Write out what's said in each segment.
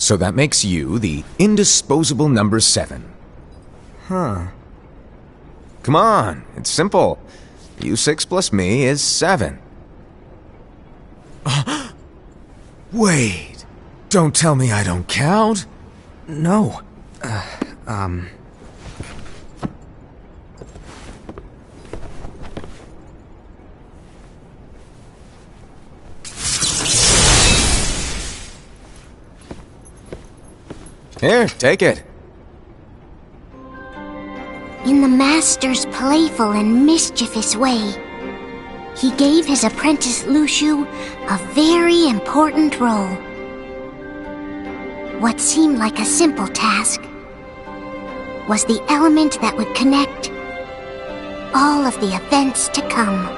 So that makes you the indisposable number 7. Huh. Come on, it's simple. U6 plus me is 7. Wait, don't tell me I don't count? No. Here, take it. In the Master's playful and mischievous way, he gave his apprentice Luxu a very important role. What seemed like a simple task was the element that would connect all of the events to come.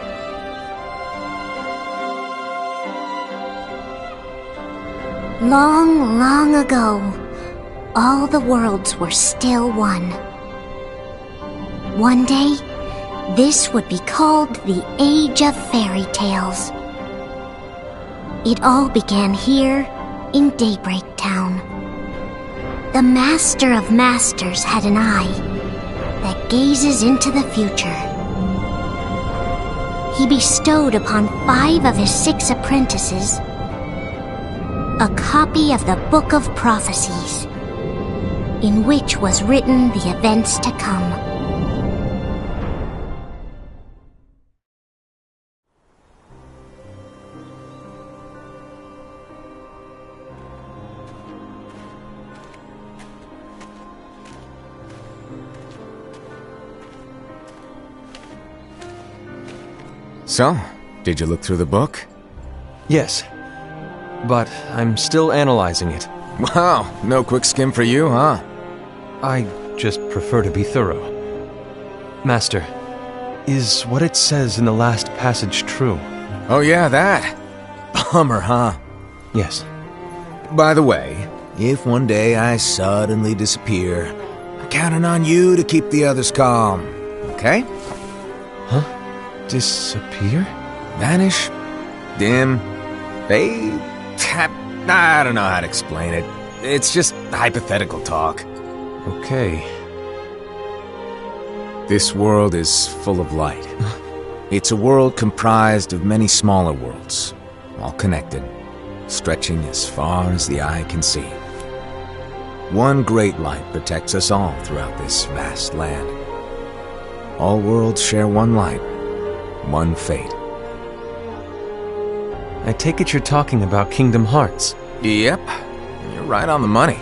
Long, long ago, all the worlds were still one. One day, this would be called the Age of Fairy Tales. It all began here in Daybreak Town. The Master of Masters had an eye that gazes into the future. He bestowed upon 5 of his 6 apprentices a copy of the Book of Prophecies, in which was written the events to come. So, did you look through the book? Yes. But I'm still analyzing it. Wow, no quick skim for you, huh? I just prefer to be thorough. Master, is what it says in the last passage true? Oh yeah, that. Bummer, huh? Yes. By the way, if one day I suddenly disappear, I'm counting on you to keep the others calm, okay? Huh? Disappear? Vanish? Dim? Fade? I don't know how to explain it. It's just hypothetical talk. Okay. This world is full of light. It's a world comprised of many smaller worlds, all connected, stretching as far as the eye can see. One great light protects us all throughout this vast land. All worlds share one light, one fate. I take it you're talking about Kingdom Hearts. Yep, you're right on the money.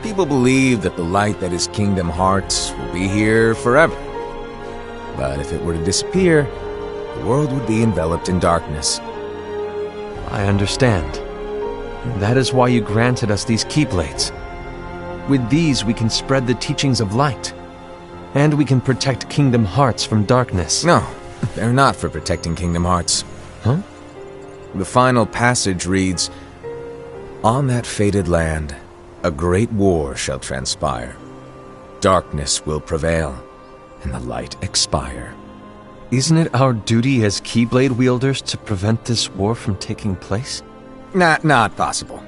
People believe that the light that is Kingdom Hearts will be here forever. But if it were to disappear, the world would be enveloped in darkness. I understand. That is why you granted us these Keyblades. With these we can spread the teachings of light. And we can protect Kingdom Hearts from darkness. No, they're not for protecting Kingdom Hearts. Huh? The final passage reads, "On that fated land, a great war shall transpire. Darkness will prevail, and the light expire." Isn't it our duty as Keyblade wielders to prevent this war from taking place? Not possible.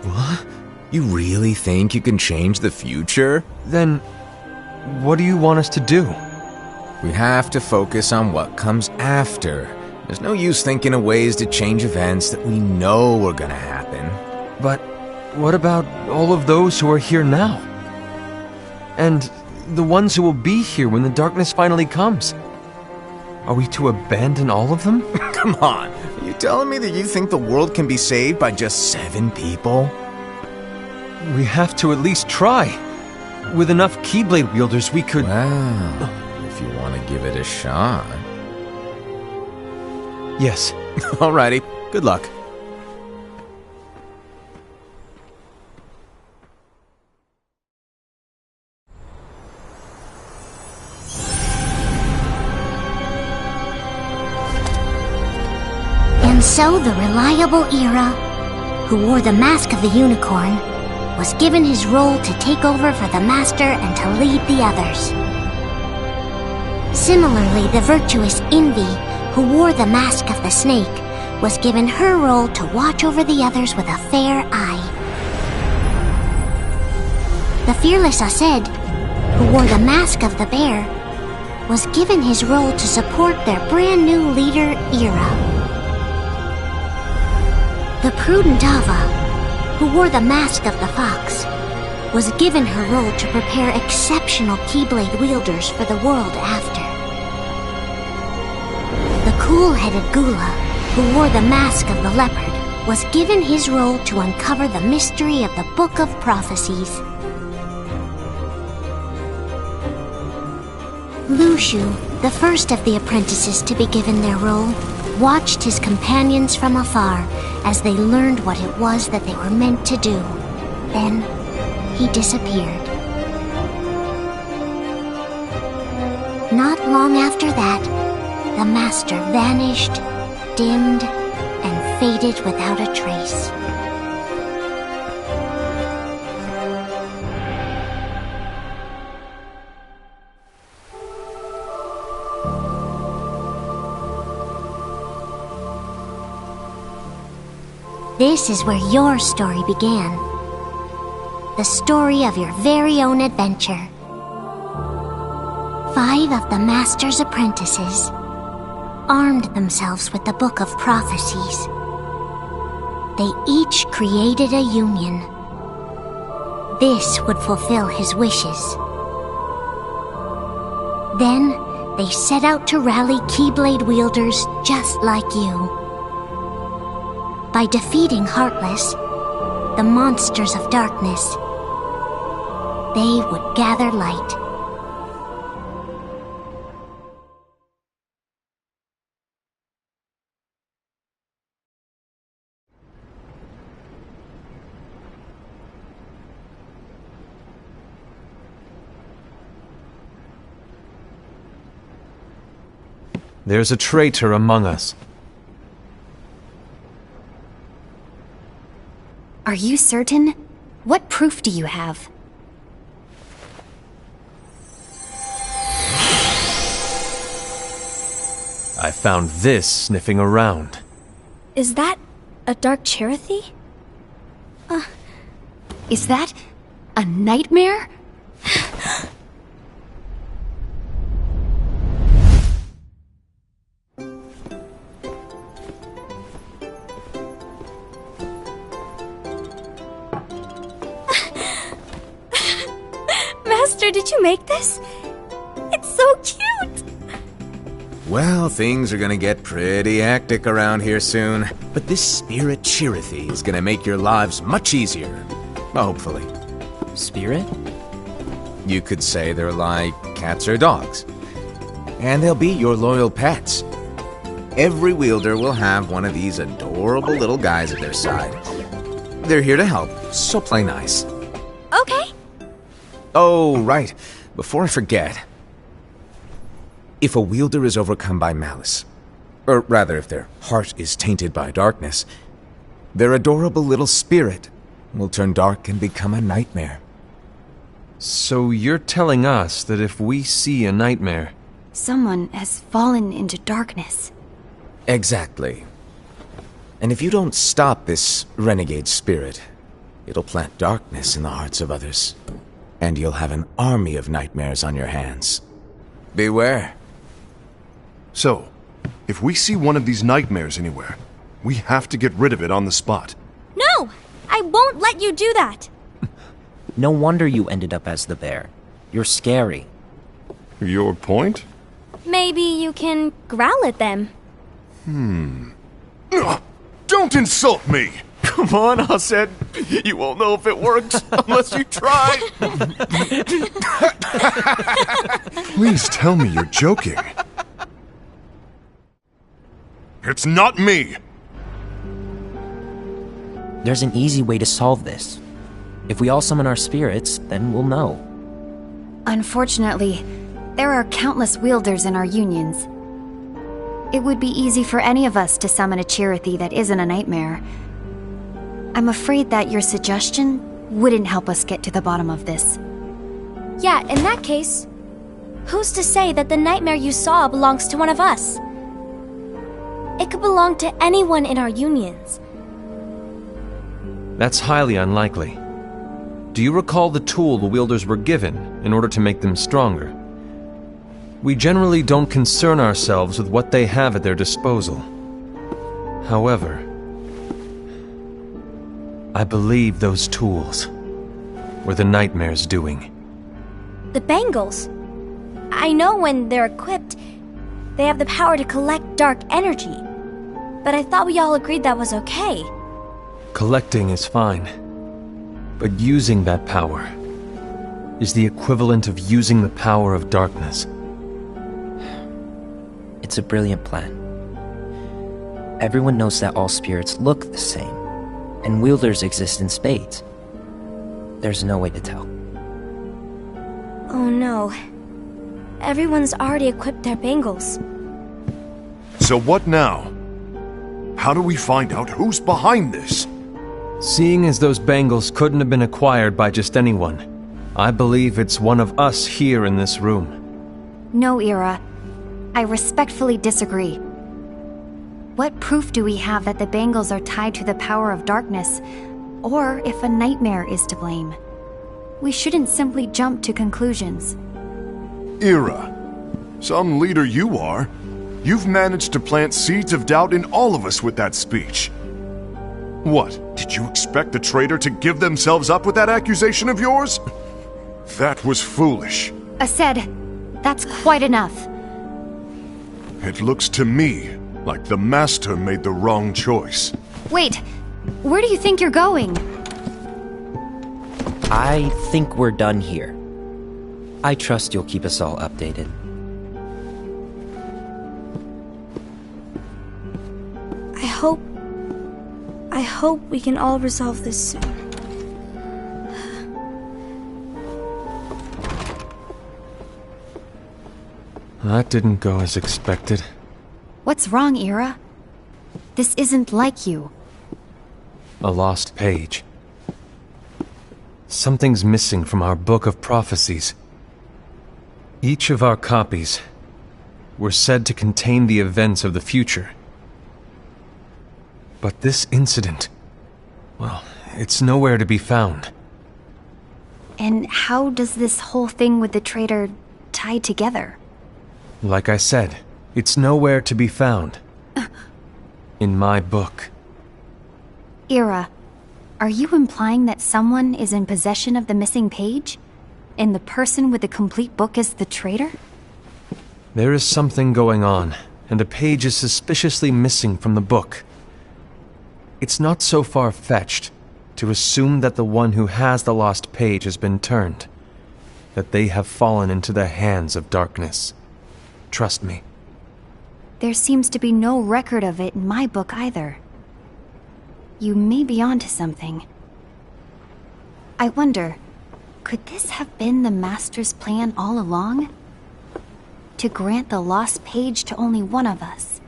What? You really think you can change the future? Then, what do you want us to do? We have to focus on what comes after. There's no use thinking of ways to change events that we know are gonna happen. But what about all of those who are here now? And the ones who will be here when the darkness finally comes? Are we to abandon all of them? Come on, are you telling me that you think the world can be saved by just 7 people? We have to at least try. With enough Keyblade wielders, we could... Well, if you want to give it a shot. Yes. Alrighty, good luck. And so the reliable Era, who wore the mask of the unicorn, was given his role to take over for the Master and to lead the others. Similarly, the virtuous Envy, who wore the mask of the snake, was given her role to watch over the others with a fair eye. fearless Aesed, who wore the mask of the bear, was given his role to support their brand new leader, Ira. The prudent Ava, who wore the mask of the fox, was given her role to prepare exceptional Keyblade wielders for the world after. The cool-headed Gula, who wore the mask of the leopard, was given his role to uncover the mystery of the Book of Prophecies. Luxu, the first of the apprentices to be given their role, watched his companions from afar as they learned what it was that they were meant to do. Then, he disappeared. Not long after that, the Master vanished, dimmed, and faded without a trace. This is where your story began. The story of your very own adventure. 5 of the Master's apprentices armed themselves with the Book of Prophecies. They each created a union. This would fulfill his wishes. Then, they set out to rally Keyblade wielders just like you. By defeating Heartless, the monsters of darkness, they would gather light. There's a traitor among us. Are you certain? What proof do you have? I found this sniffing around. Is that a dark Cherothy? Is that a nightmare? Master, did you make this? It's so cute! Well, things are gonna get pretty hectic around here soon. But this spirit Cherothy is gonna make your lives much easier. Hopefully. Spirit? You could say they're like cats or dogs. And they'll be your loyal pets. Every wielder will have one of these adorable little guys at their side. They're here to help, so play nice. Okay. Oh, right. Before I forget. If a wielder is overcome by malice, or rather if their heart is tainted by darkness, their adorable little spirit will turn dark and become a nightmare. So you're telling us that if we see a nightmare... Someone has fallen into darkness. Exactly. And if you don't stop this renegade spirit, it'll plant darkness in the hearts of others. And you'll have an army of nightmares on your hands. Beware. So, if we see one of these nightmares anywhere, we have to get rid of it on the spot. No! I won't let you do that! No wonder you ended up as the bear. You're scary. Your point? Maybe you can growl at them. Don't insult me! Come on, Aused. You won't know if it works unless you try. Please tell me you're joking. It's not me! There's an easy way to solve this. If we all summon our spirits, then we'll know. Unfortunately, there are countless wielders in our unions. It would be easy for any of us to summon a Cherothy that isn't a nightmare. I'm afraid that your suggestion wouldn't help us get to the bottom of this. Yeah, in that case, who's to say that the nightmare you saw belongs to one of us? It could belong to anyone in our unions. That's highly unlikely. do you recall the tool the wielders were given in order to make them stronger? We generally don't concern ourselves with what they have at their disposal. However, I believe those tools were the Nightmare's doing. The bangles. I know when they're equipped, they have the power to collect dark energy. But I thought we all agreed that was okay. Collecting is fine, but using that power is the equivalent of using the power of darkness. It's a brilliant plan. Everyone knows that all spirits look the same, and wielders exist in spades. There's no way to tell. Oh no. Everyone's already equipped their bangles. So what now? How do we find out who's behind this? Seeing as those bangles couldn't have been acquired by just anyone, I believe it's one of us here in this room. No, Ira. I respectfully disagree. What proof do we have that the bangles are tied to the power of darkness, or if a nightmare is to blame? We shouldn't simply jump to conclusions. Ira, some leader you are. You've managed to plant seeds of doubt in all of us with that speech. What, did you expect the traitor to give themselves up with that accusation of yours? That was foolish. Aced, that's quite enough. It looks to me like the Master made the wrong choice. Wait, where do you think you're going? I think we're done here. I trust you'll keep us all updated. I hope we can all resolve this soon. That didn't go as expected. What's wrong, Ira? This isn't like you. A lost page. Something's missing from our book of prophecies. Each of our copies were said to contain the events of the future. But this incident, well, it's nowhere to be found. And how does this whole thing with the traitor tie together? Like I said, it's nowhere to be found. In my book. Ira, are you implying that someone is in possession of the missing page? And the person with the complete book is the traitor? There is something going on, and a page is suspiciously missing from the book. It's not so far-fetched to assume that the one who has the lost page has been turned, that they have fallen into the hands of darkness. Trust me. There seems to be no record of it in my book either. You may be onto something. I wonder, could this have been the Master's plan all along? To grant the lost page to only one of us?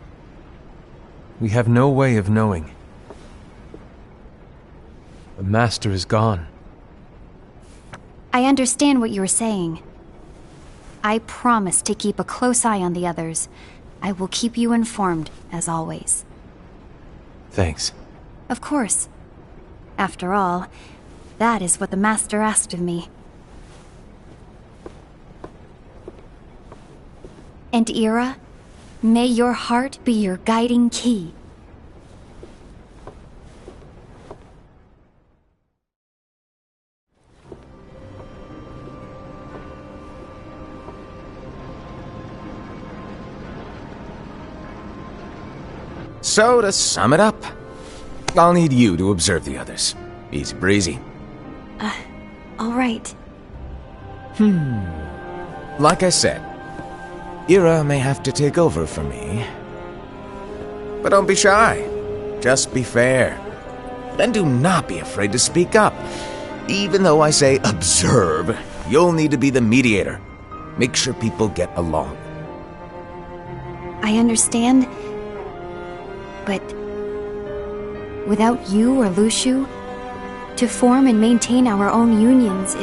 We have no way of knowing. The Master is gone. I understand what you were saying. I promise to keep a close eye on the others. I will keep you informed, as always. Thanks. Of course. After all, that is what the Master asked of me. And Ira, may your heart be your guiding key. So, to sum it up, I'll need you to observe the others. Easy breezy. All right. Like I said, Ira may have to take over for me. But don't be shy. Just be fair. And do not be afraid to speak up. Even though I say observe, you'll need to be the mediator. Make sure people get along. I understand. But without you or Luxu, to form and maintain our own unions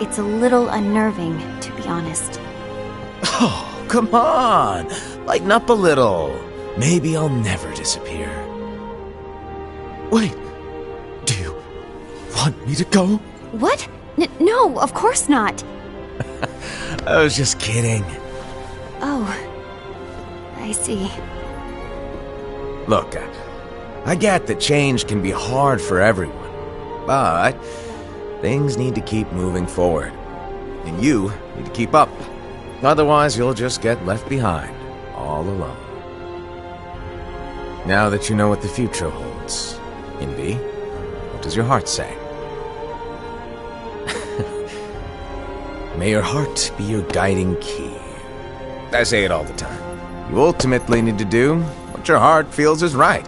it's a little unnerving, to be honest. Oh, come on! Lighten up a little. Maybe I'll never disappear. Wait, do you want me to go? What? No, of course not. I was just kidding. Oh, I see. Look, I get that change can be hard for everyone, but things need to keep moving forward. And you need to keep up. Otherwise, you'll just get left behind, all alone. Now that you know what the future holds, Envy, what does your heart say? May your heart be your guiding key. I say it all the time. You ultimately need to do what your heart feels is right.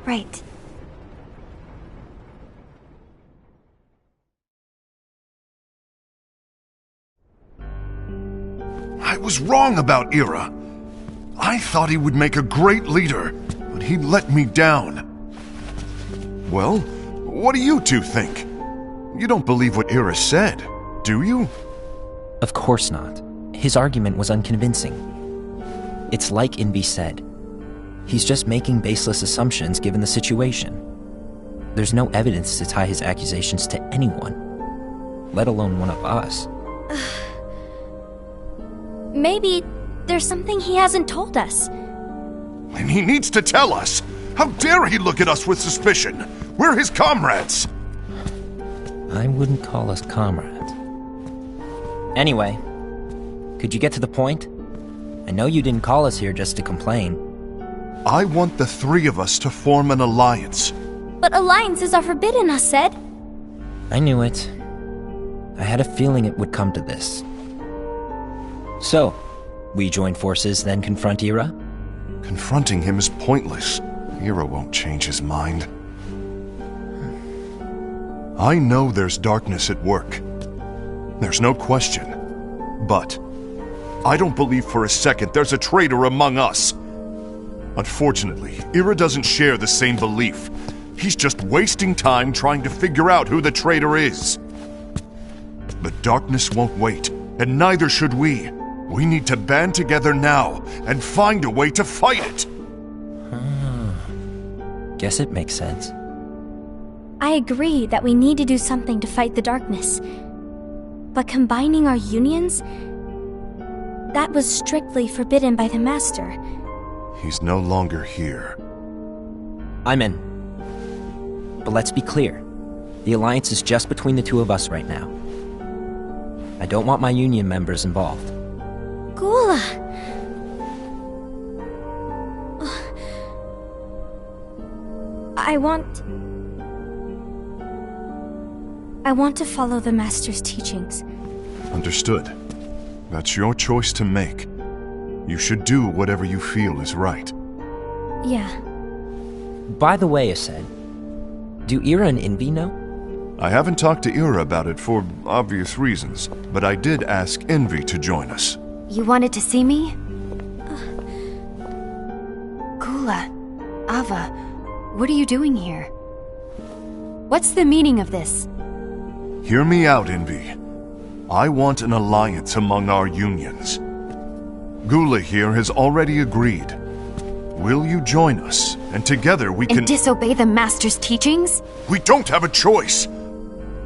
Right. I was wrong about Ira. I thought he would make a great leader, but he let me down. Well, what do you two think? You don't believe what Ira said, do you? Of course not. His argument was unconvincing. It's like Envy said. He's just making baseless assumptions given the situation. There's no evidence to tie his accusations to anyone, let alone one of us. Maybe there's something he hasn't told us. And he needs to tell us! How dare he look at us with suspicion? We're his comrades! I wouldn't call us comrades. Anyway, could you get to the point? I know you didn't call us here just to complain. I want the three of us to form an alliance. But alliances are forbidden, us said. I knew it. I had a feeling it would come to this. So, we join forces, then confront Ira? Confronting him is pointless. Ira won't change his mind. I know there's darkness at work. There's no question. But I don't believe for a second there's a traitor among us. Unfortunately, Ira doesn't share the same belief. He's just wasting time trying to figure out who the traitor is. The darkness won't wait, and neither should we. We need to band together now and find a way to fight it. Guess it makes sense. I agree that we need to do something to fight the darkness. But combining our unions? That was strictly forbidden by the Master. He's no longer here. I'm in. But let's be clear. The alliance is just between the two of us right now. I don't want my union members involved. Gula! I want to follow the Master's teachings. Understood. That's your choice to make. You should do whatever you feel is right. Yeah. By the way, Ased, do Ira and Envy know? I haven't talked to Ira about it for obvious reasons, but I did ask Envy to join us. You wanted to see me? Gula, Ava, what are you doing here? What's the meaning of this? Hear me out, Envy. I want an alliance among our unions. Gula here has already agreed. Will you join us? And together we can... And disobey the Master's teachings? We don't have a choice!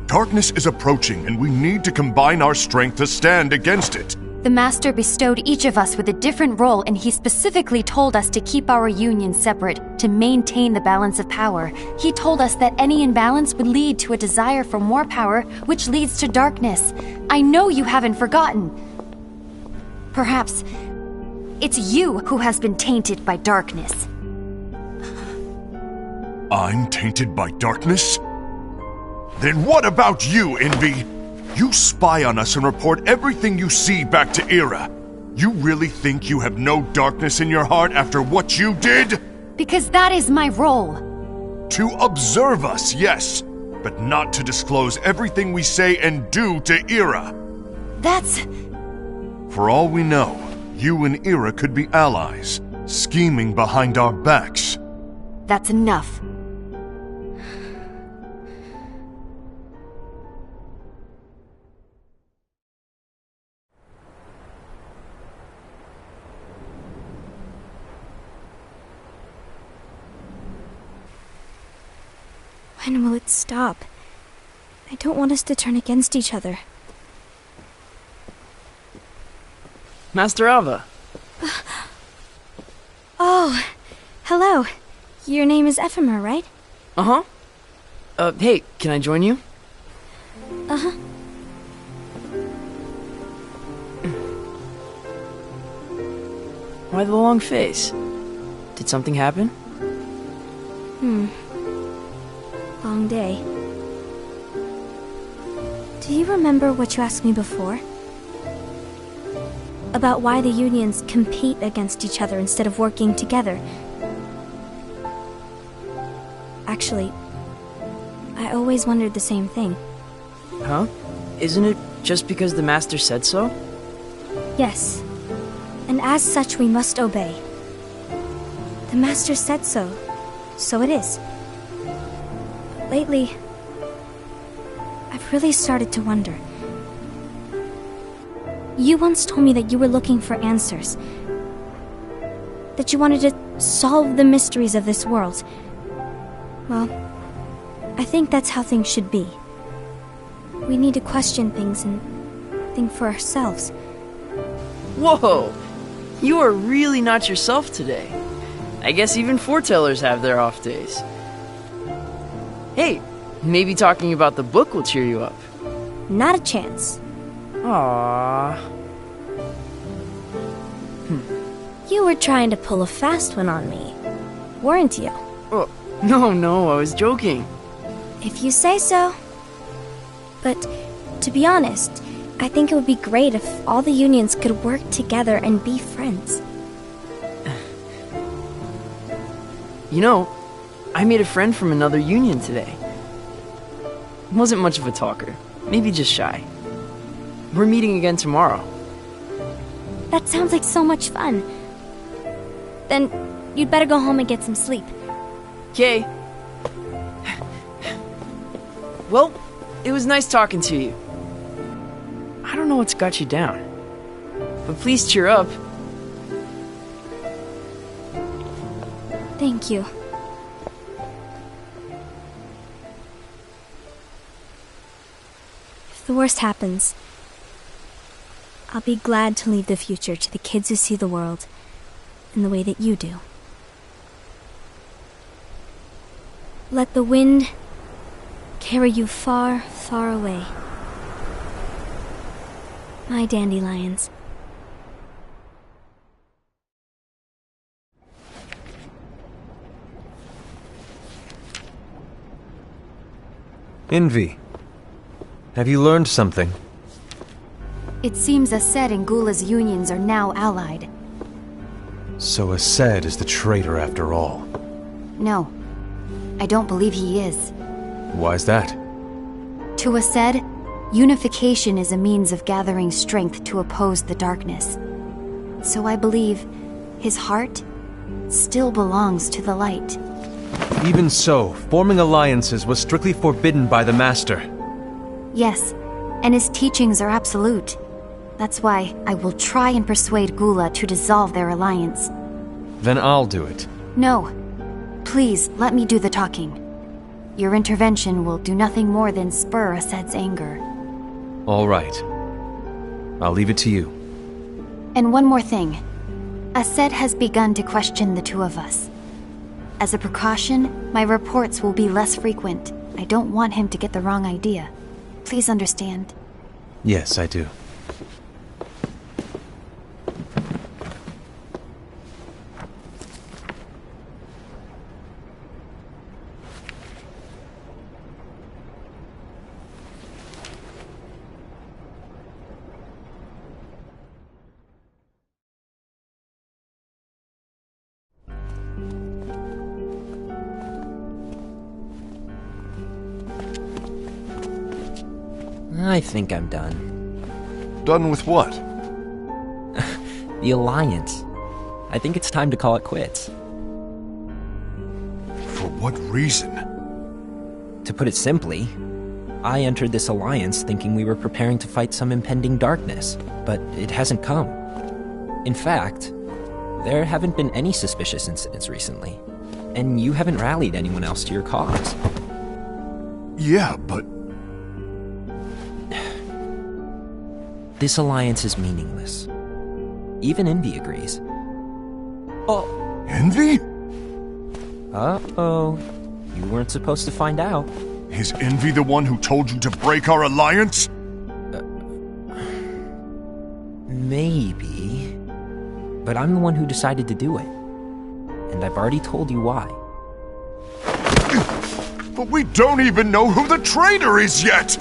Darkness is approaching, and we need to combine our strength to stand against it. The Master bestowed each of us with a different role, and he specifically told us to keep our union separate, to maintain the balance of power. He told us that any imbalance would lead to a desire for more power, which leads to darkness. I know you haven't forgotten. Perhaps it's you who has been tainted by darkness. I'm tainted by darkness? Then what about you, Envy? You spy on us and report everything you see back to Ira. You really think you have no darkness in your heart after what you did? Because that is my role. To observe us, yes, but not to disclose everything we say and do to Ira. That's... For all we know, you and Ira could be allies, scheming behind our backs. That's enough. When will it stop? I don't want us to turn against each other. Master Alva. Oh, hello. Your name is Ephemer, right? Uh-huh. Hey, can I join you? Uh-huh. Why the long face? Did something happen? Long day. Do you remember what you asked me before? About why the unions compete against each other instead of working together. Actually, I always wondered the same thing. Huh? Isn't it just because the Master said so? Yes. And as such, we must obey. The Master said so, so it is. But lately, I've really started to wonder. You once told me that you were looking for answers. That you wanted to solve the mysteries of this world. Well, I think that's how things should be. We need to question things and think for ourselves. Whoa! You are really not yourself today. I guess even foretellers have their off days. Hey, maybe talking about the book will cheer you up. Not a chance. Aww. You were trying to pull a fast one on me, weren't you? Oh, no, I was joking. If you say so. But, to be honest, I think it would be great if all the unions could work together and be friends. You know, I made a friend from another union today. Wasn't much of a talker, maybe just shy. We're meeting again tomorrow. That sounds like so much fun. Then, you'd better go home and get some sleep. Okay. Well, it was nice talking to you. I don't know what's got you down, but please cheer up. Thank you. If the worst happens, I'll be glad to leave the future to the kids who see the world in the way that you do. Let the wind carry you far, far away. My dandelions. Envy. Have you learned something? It seems Ased and Gula's unions are now allied. So Ased is the traitor after all. No, I don't believe he is. Why's that? To Ased, unification is a means of gathering strength to oppose the darkness. So I believe his heart still belongs to the light. Even so, forming alliances was strictly forbidden by the Master. Yes, and his teachings are absolute. That's why I will try and persuade Gula to dissolve their alliance. Then I'll do it. No. Please, let me do the talking. Your intervention will do nothing more than spur Ased's anger. All right. I'll leave it to you. And one more thing. Ased has begun to question the two of us. As a precaution, my reports will be less frequent. I don't want him to get the wrong idea. Please understand. Yes, I do. I think I'm done. Done with what? The Alliance. I think it's time to call it quits. For what reason? To put it simply, I entered this alliance thinking we were preparing to fight some impending darkness, but it hasn't come. In fact, there haven't been any suspicious incidents recently, and you haven't rallied anyone else to your cause. Yeah, but... This alliance is meaningless. Even Envy agrees. Oh. Envy? Uh-oh. You weren't supposed to find out. Is Envy the one who told you to break our alliance? Maybe. But I'm the one who decided to do it. And I've already told you why. But we don't even know who the traitor is yet!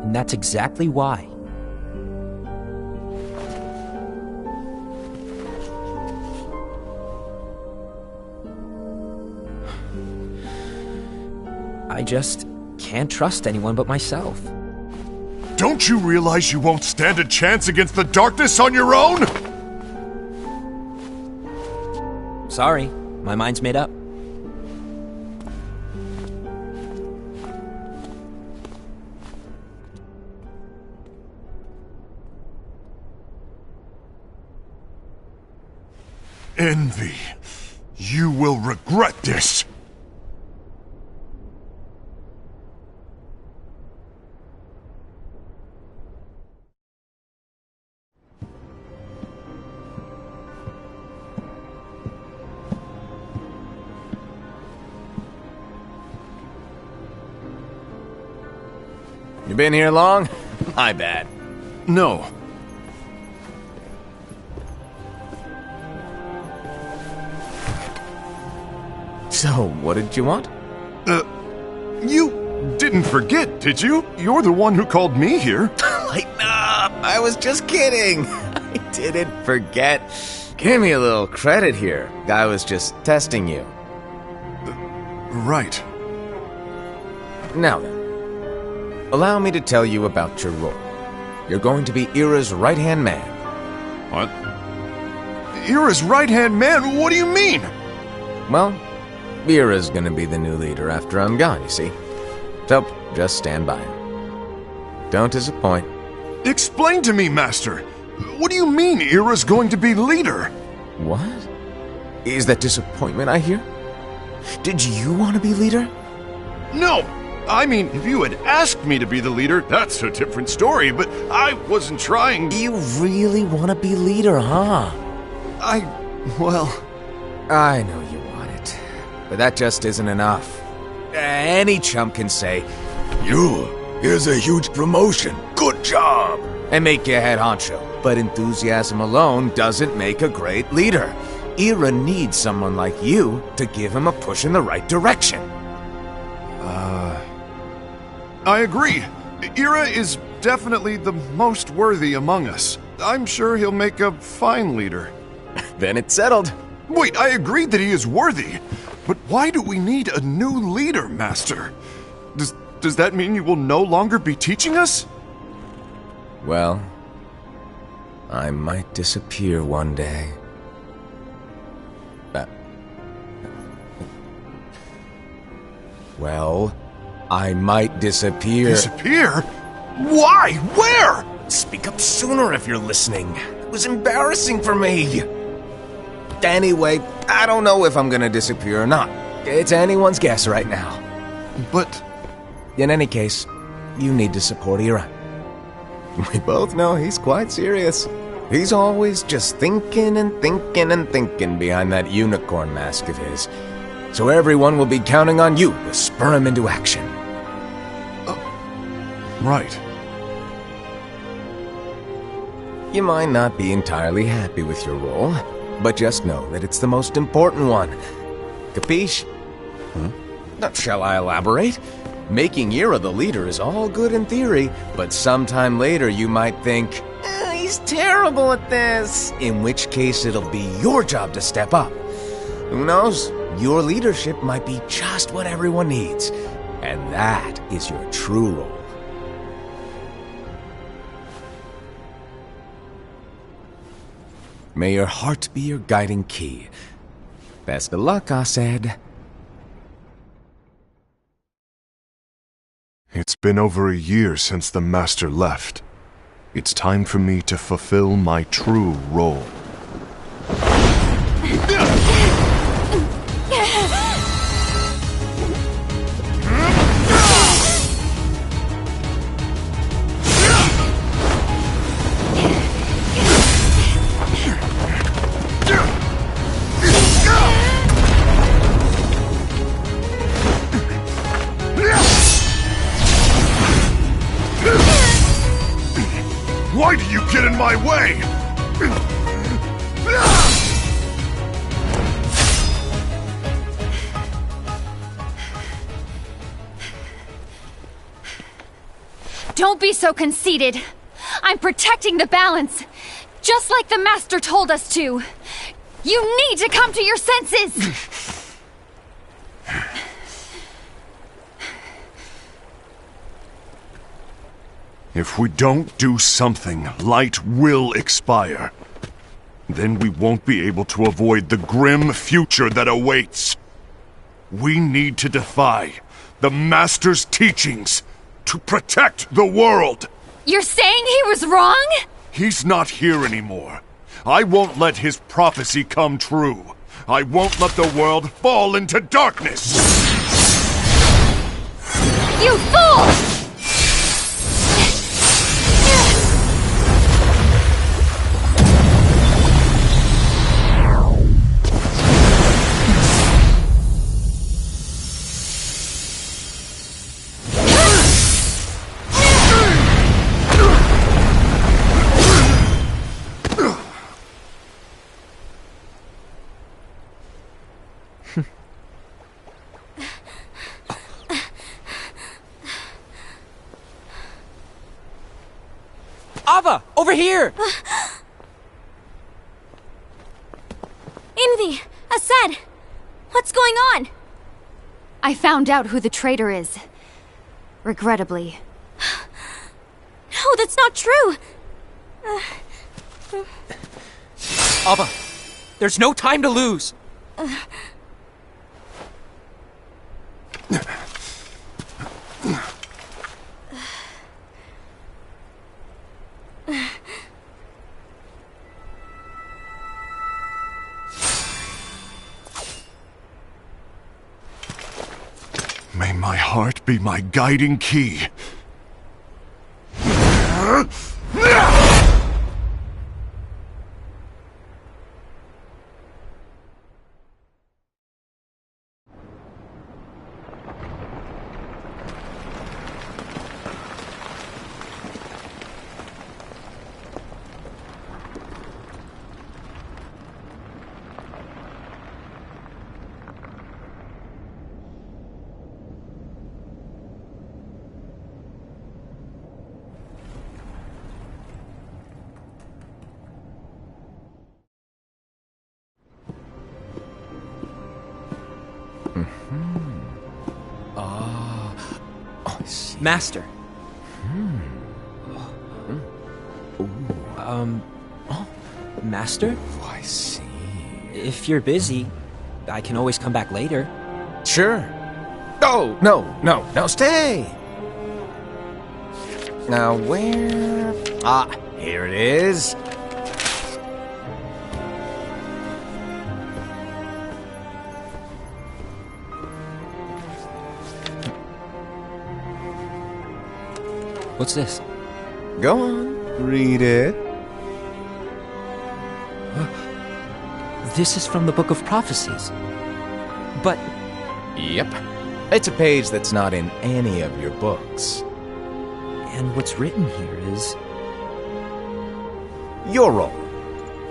And that's exactly why. I just can't trust anyone but myself. Don't you realize you won't stand a chance against the darkness on your own? Sorry, my mind's made up. Envy, you will regret this. You been here long? My bad. No. So, what did you want? You didn't forget, did you? You're the one who called me here. Lighten up! I was just kidding! I didn't forget. Give me a little credit here. Guy was just testing you. Right. Now then, allow me to tell you about your role. You're going to be Ira's right-hand man. What? Ira's right-hand man? What do you mean? Well, Ira's gonna be the new leader after I'm gone, you see. So, just stand by him. Don't disappoint. Explain to me, Master. What do you mean Ira's going to be leader? What? Is that disappointment I hear? Did you want to be leader? No! I mean, if you had asked me to be the leader, that's a different story, but I wasn't trying... You really want to be leader, huh? Well... I know you want it, but that just isn't enough. Any chump can say, here's a huge promotion, good job, and make you head honcho. But enthusiasm alone doesn't make a great leader. Ira needs someone like you to give him a push in the right direction. I agree. Ira is definitely the most worthy among us. I'm sure he'll make a fine leader. Then it's settled. Wait, I agreed that he is worthy. But why do we need a new leader, Master? Does that mean you will no longer be teaching us? Well, I might disappear one day. Well, I might disappear. Disappear? Why? Where? Speak up sooner if you're listening. It was embarrassing for me. Anyway, I don't know if I'm gonna disappear or not. It's anyone's guess right now. But... In any case, you need to support Ira. We both know he's quite serious. He's always just thinking and thinking and thinking behind that unicorn mask of his. So everyone will be counting on you to spur him into action. Right. You might not be entirely happy with your role, but just know that it's the most important one. Capiche? Shall I elaborate? Making Ira the leader is all good in theory, but sometime later you might think, he's terrible at this, in which case it'll be your job to step up. Who knows? Your leadership might be just what everyone needs, and that is your true role. May your heart be your guiding key. Best of luck, I said. It's been over a year since the Master left. It's time for me to fulfill my true role. my way! Don't be so conceited. I'm protecting the balance, just like the Master told us to. You need to come to your senses! If we don't do something, light will expire. Then we won't be able to avoid the grim future that awaits. We need to defy the Master's teachings to protect the world. You're saying he was wrong? He's not here anymore. I won't let his prophecy come true. I won't let the world fall into darkness. You fool! Ava! Over here! Envy! Ased! What's going on? I found out who the traitor is. Regrettably. No, that's not true! Ava! There's no time to lose! May my heart be my guiding key. Master. Master? Oh, I see. If you're busy, I can always come back later. Sure. Oh, no, stay! Now, where... Ah, here it is. What's this? Go on, read it. This is from the Book of Prophecies. But... Yep. It's a page that's not in any of your books. And what's written here is... Your role.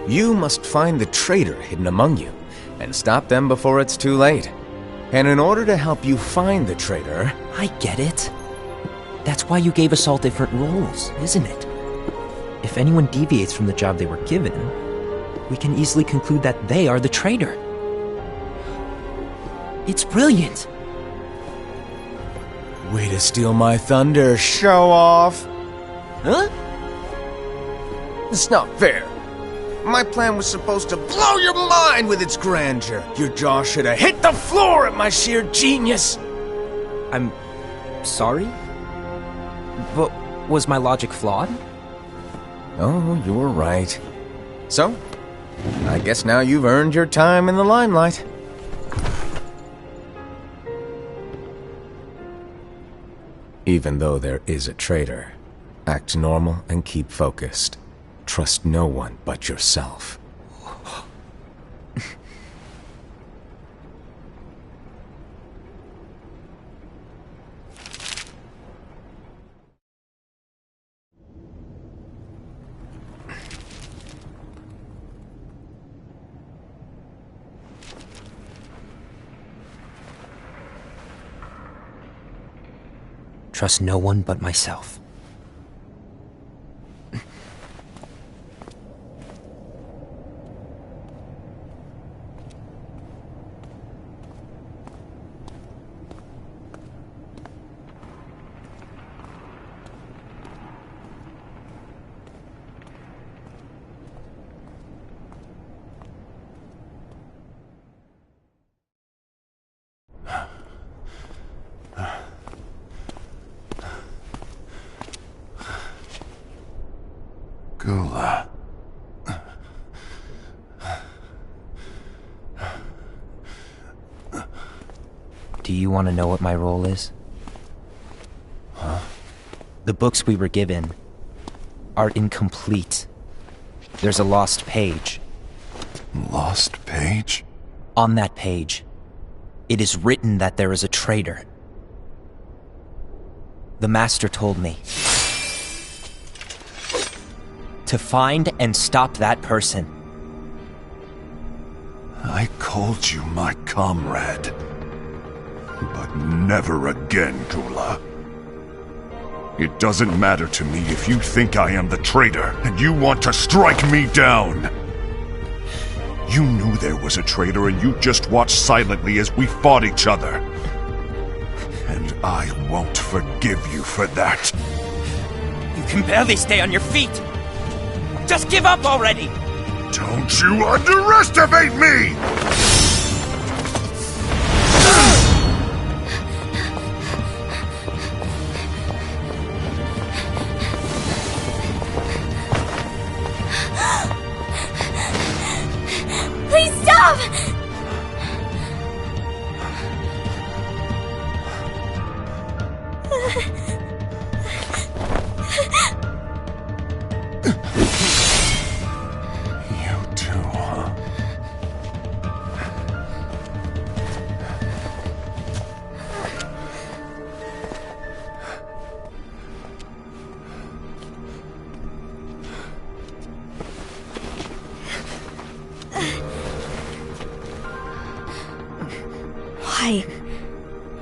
You must find the traitor hidden among you, and stop them before it's too late. And in order to help you find the traitor... I get it. That's why you gave us all different roles, isn't it? If anyone deviates from the job they were given, we can easily conclude that they are the traitor. It's brilliant! Way to steal my thunder, show off! Huh? It's not fair. My plan was supposed to blow your mind with its grandeur. Your jaw should have hit the floor at my sheer genius. I'm... sorry? But was my logic flawed? Oh, you were right. So, I guess now you've earned your time in the limelight. Even though there is a traitor, act normal and keep focused. Trust no one but yourself. trust no one but myself. Gula. Do you want to know what my role is? Huh? The books we were given are incomplete. There's a lost page. Lost page? On that page, it is written that there is a traitor. The Master told me to find and stop that person. I called you my comrade. But never again, Gula. It doesn't matter to me if you think I am the traitor and you want to strike me down. You knew there was a traitor and you just watched silently as we fought each other. And I won't forgive you for that. You can barely stay on your feet. Just give up already! Don't you underestimate me! Please stop! You too, huh?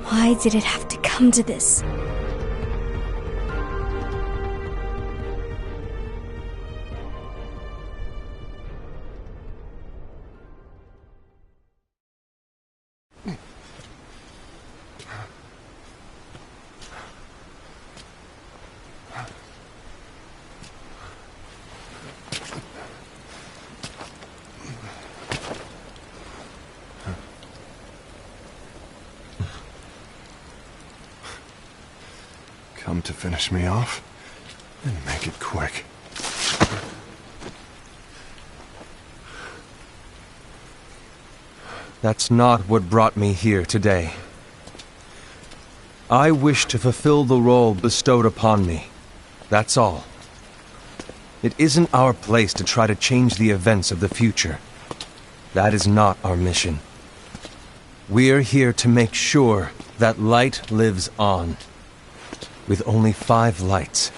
Why did it have to come to this? Come to finish me off? And make it quick. That's not what brought me here today. I wish to fulfill the role bestowed upon me. That's all. It isn't our place to try to change the events of the future. That is not our mission. We're here to make sure that light lives on. With only 5 lights,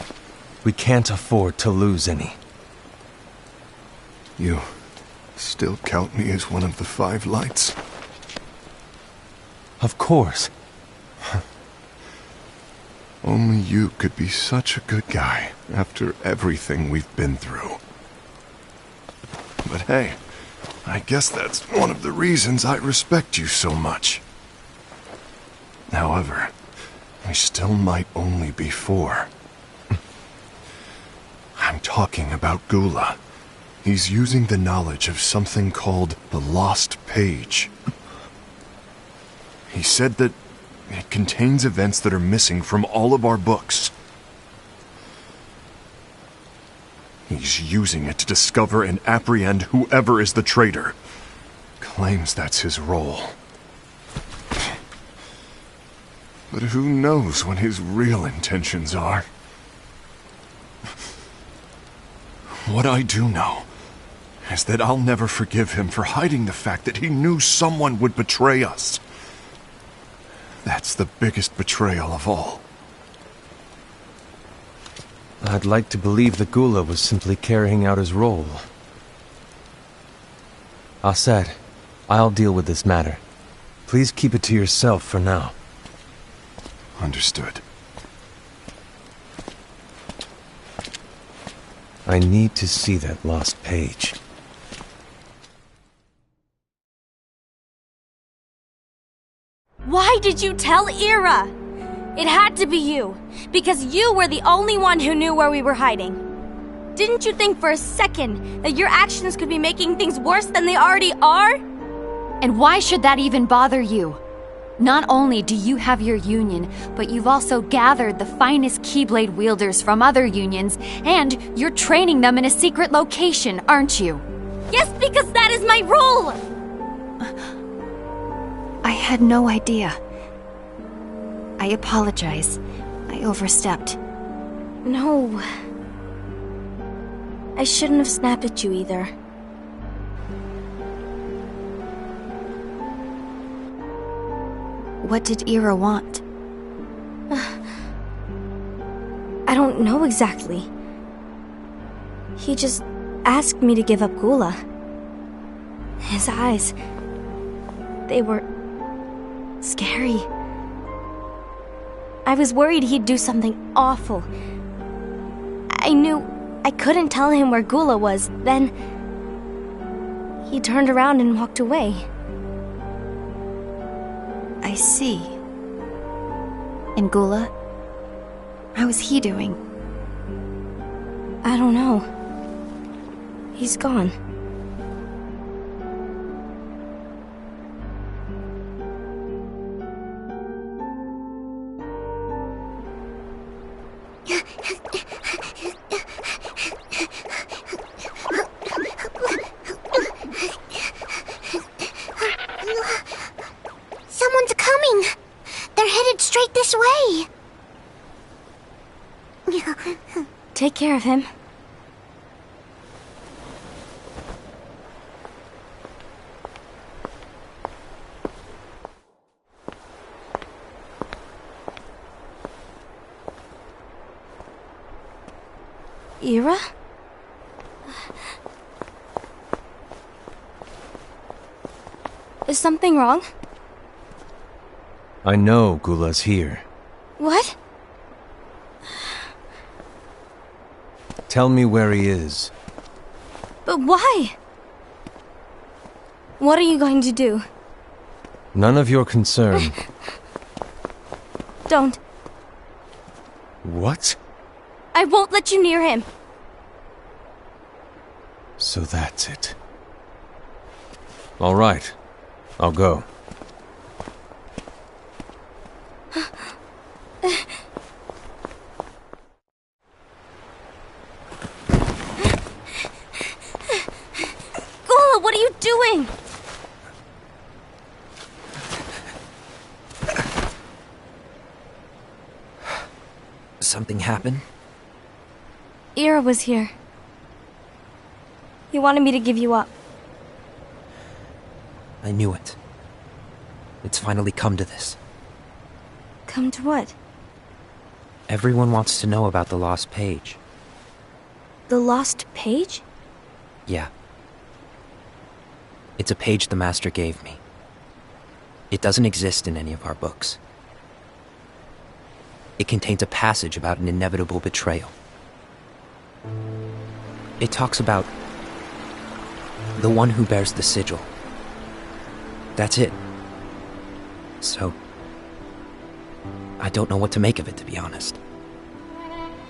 we can't afford to lose any. You still count me as one of the 5 lights? Of course. Only you could be such a good guy after everything we've been through. But hey, I guess that's one of the reasons I respect you so much. However, we still might only be 4. I'm talking about Gula. He's using the knowledge of something called the Lost Page. He said that it contains events that are missing from all of our books. He's using it to discover and apprehend whoever is the traitor. Claims that's his role. But who knows what his real intentions are? What I do know is that I'll never forgive him for hiding the fact that he knew someone would betray us. That's the biggest betrayal of all. I'd like to believe that Gula was simply carrying out his role. Aset, I'll deal with this matter. Please keep it to yourself for now. Understood. I need to see that lost page. Why did you tell Ira? It had to be you, because you were the only one who knew where we were hiding. Didn't you think for a second that your actions could be making things worse than they already are? And why should that even bother you? Not only do you have your union, but you've also gathered the finest Keyblade wielders from other unions, and you're training them in a secret location, aren't you? Yes, because that is my role! I had no idea. I apologize. I overstepped. No. I shouldn't have snapped at you either. What did Ira want? I don't know exactly. He just asked me to give up Gula. His eyes... they were... scary. I was worried he'd do something awful. I knew I couldn't tell him where Gula was. Then... he turned around and walked away. I see. And Gula? How is he doing? I don't know. He's gone. Someone's coming! They're headed straight this way! Take care of him. Ira? Is something wrong? I know Gula's here. What? Tell me where he is. But why? What are you going to do? None of your concern. Don't. What? I won't let you near him. So that's it. All right. I'll go. Gula, what are you doing? Something happened? Ira was here. He wanted me to give you up. I knew it. It's finally come to this. Come to what? Everyone wants to know about the lost page. The lost page? Yeah. It's a page the Master gave me. It doesn't exist in any of our books. It contains a passage about an inevitable betrayal. It talks about the one who bears the sigil. That's it. So, I don't know what to make of it, to be honest.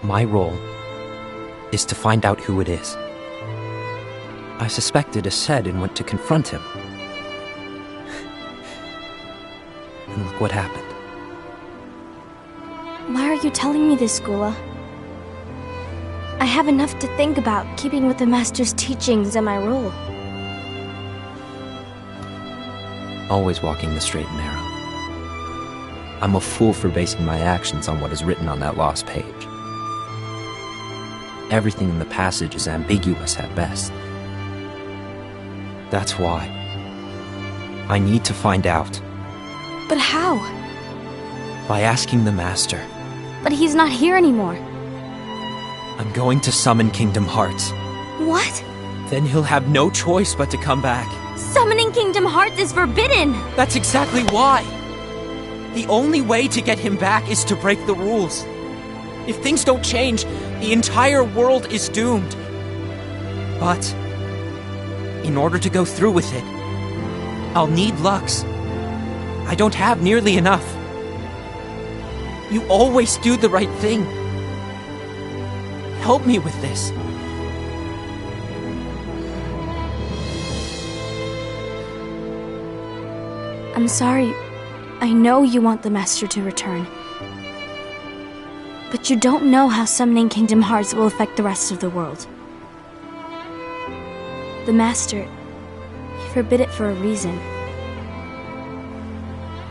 My role is to find out who it is. I suspected Este and went to confront him. And look what happened. Why are you telling me this, Gula? I have enough to think about, keeping with the Master's teachings and my role. Always walking the straight and narrow. I'm a fool for basing my actions on what is written on that lost page. Everything in the passage is ambiguous at best. That's why I need to find out. But how? By asking the Master. But he's not here anymore. I'm going to summon Kingdom Hearts. What? Then he'll have no choice but to come back. Summoning Kingdom Hearts is forbidden! That's exactly why! The only way to get him back is to break the rules. If things don't change, the entire world is doomed. But in order to go through with it, I'll need Lux. I don't have nearly enough. You always do the right thing. Help me with this. I'm sorry. I know you want the Master to return. But you don't know how summoning Kingdom Hearts will affect the rest of the world. The Master, he forbid it for a reason.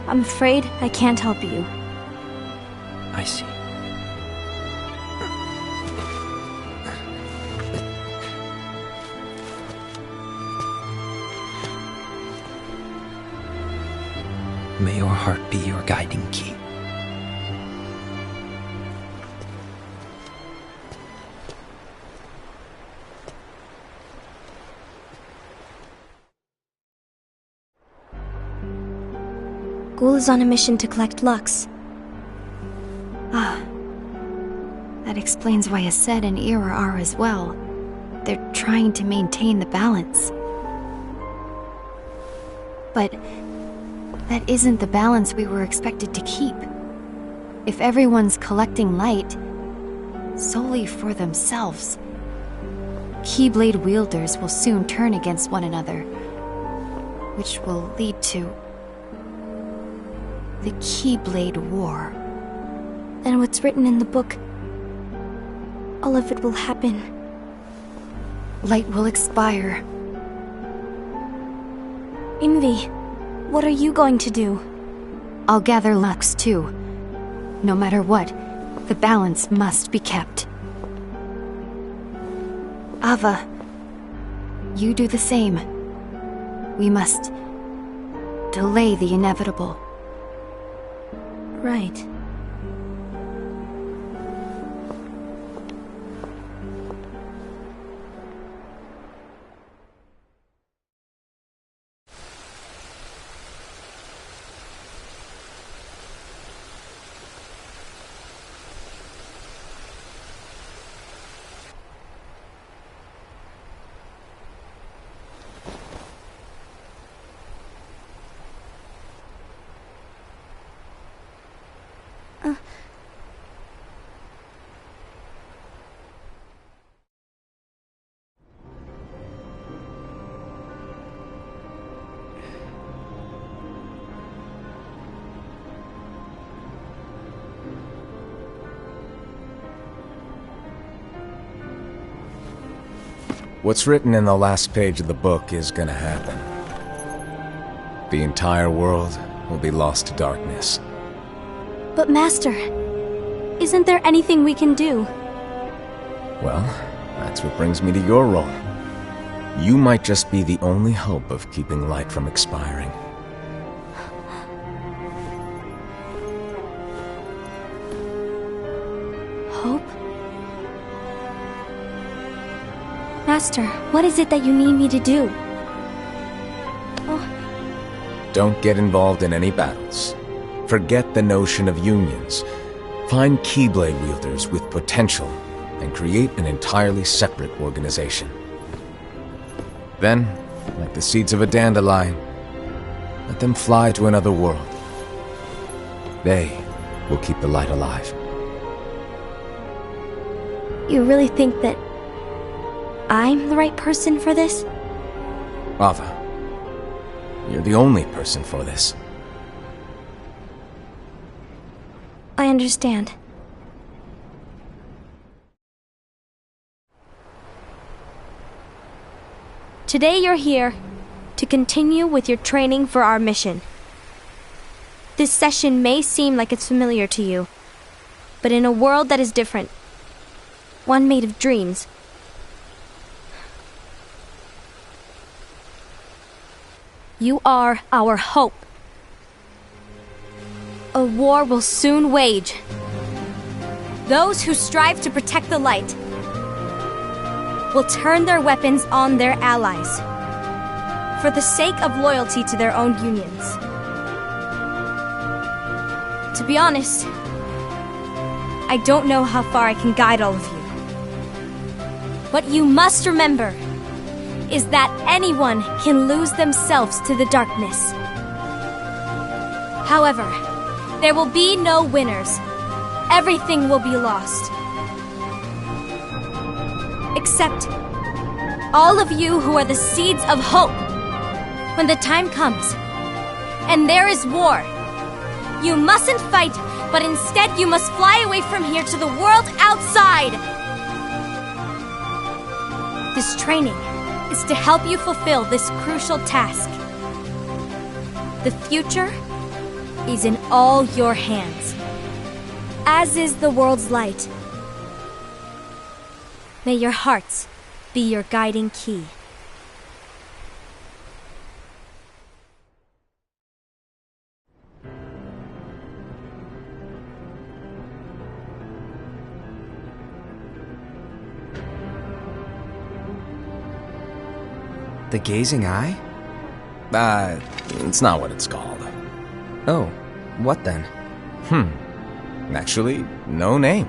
I'm afraid I can't help you. I see. May your heart be your guiding key. Ghoul is on a mission to collect Lux. That explains why Este and Ira are as well. They're trying to maintain the balance. But that isn't the balance we were expected to keep. If everyone's collecting light solely for themselves, Keyblade wielders will soon turn against one another, which will lead to the Keyblade War. Then what's written in the book, all of it will happen. Light will expire. Envy, what are you going to do? I'll gather Lux too. No matter what, the balance must be kept. Ava, you do the same. We must delay the inevitable. Right. What's written in the last page of the book is gonna happen. The entire world will be lost to darkness. But Master, isn't there anything we can do? Well, that's what brings me to your role. You might just be the only hope of keeping light from expiring. Hope? Master, what is it that you need me to do? Don't get involved in any battles. Forget the notion of unions. Find Keyblade wielders with potential and create an entirely separate organization. Then, like the seeds of a dandelion, let them fly to another world. They will keep the light alive. You really think that I'm the right person for this? Ava, you're the only person for this. I understand. Today you're here to continue with your training for our mission. This session may seem like it's familiar to you, but in a world that is different, one made of dreams, you are our hope. A war will soon wage. Those who strive to protect the light will turn their weapons on their allies for the sake of loyalty to their own unions. To be honest, I don't know how far I can guide all of you. But you must remember is that anyone can lose themselves to the darkness. However, there will be no winners. Everything will be lost. Except all of you who are the seeds of hope. When the time comes, and there is war, you mustn't fight, but instead you must fly away from here to the world outside. This training is to help you fulfill this crucial task. The future is in all your hands, as is the world's light. May your hearts be your guiding key. The gazing eye? It's not what it's called. Oh, what then? Actually, no name.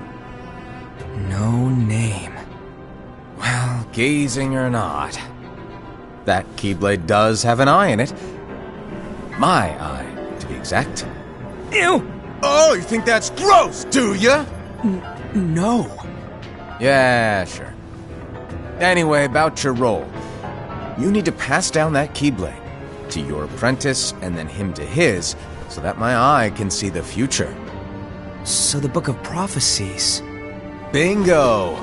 No name. Well, gazing or not, that Keyblade does have an eye in it. My eye, to be exact. Ew! Oh, you think that's gross, do ya? No. Yeah, sure. Anyway, about your role. You need to pass down that Keyblade to your apprentice and then him to his, so that my eye can see the future. So the Book of Prophecies... Bingo!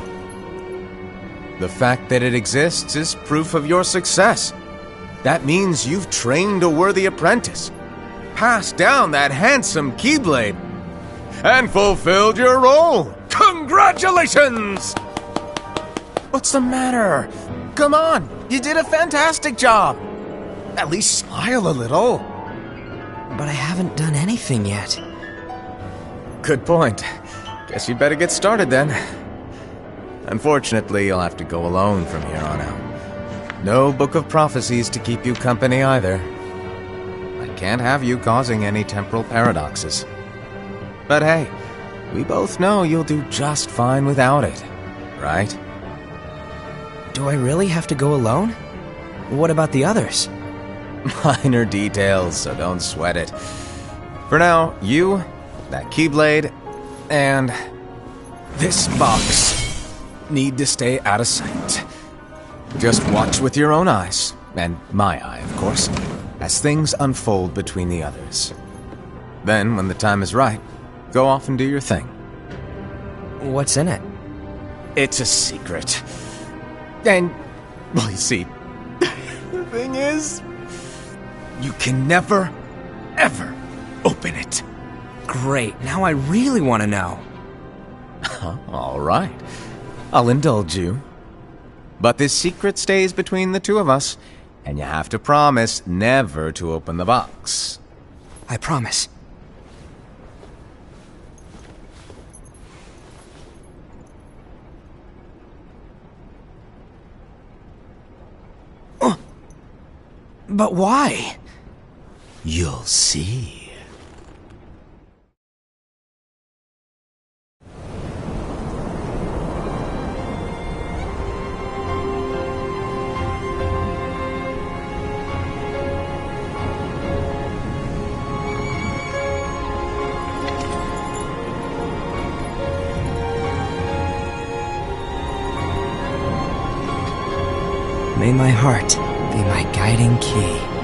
The fact that it exists is proof of your success. That means you've trained a worthy apprentice, passed down that handsome Keyblade, and fulfilled your role. Congratulations! What's the matter? Come on, you did a fantastic job. At least smile a little. But I haven't done anything yet. Good point. Guess you'd better get started then. Unfortunately, you'll have to go alone from here on out. No Book of Prophecies to keep you company either. I can't have you causing any temporal paradoxes. But hey, we both know you'll do just fine without it, right? Do I really have to go alone? What about the others? Minor details, so don't sweat it. For now, you, that Keyblade, and this box need to stay out of sight. Just watch with your own eyes, and my eye, of course, as things unfold between the others. Then, when the time is right, go off and do your thing. What's in it? It's a secret. And, well, you see, the thing is, you can never, ever open it. Great, now I really want to know. All right, I'll indulge you. But this secret stays between the two of us, and you have to promise never to open the box. I promise. But why? You'll see. May my heart be my guiding key.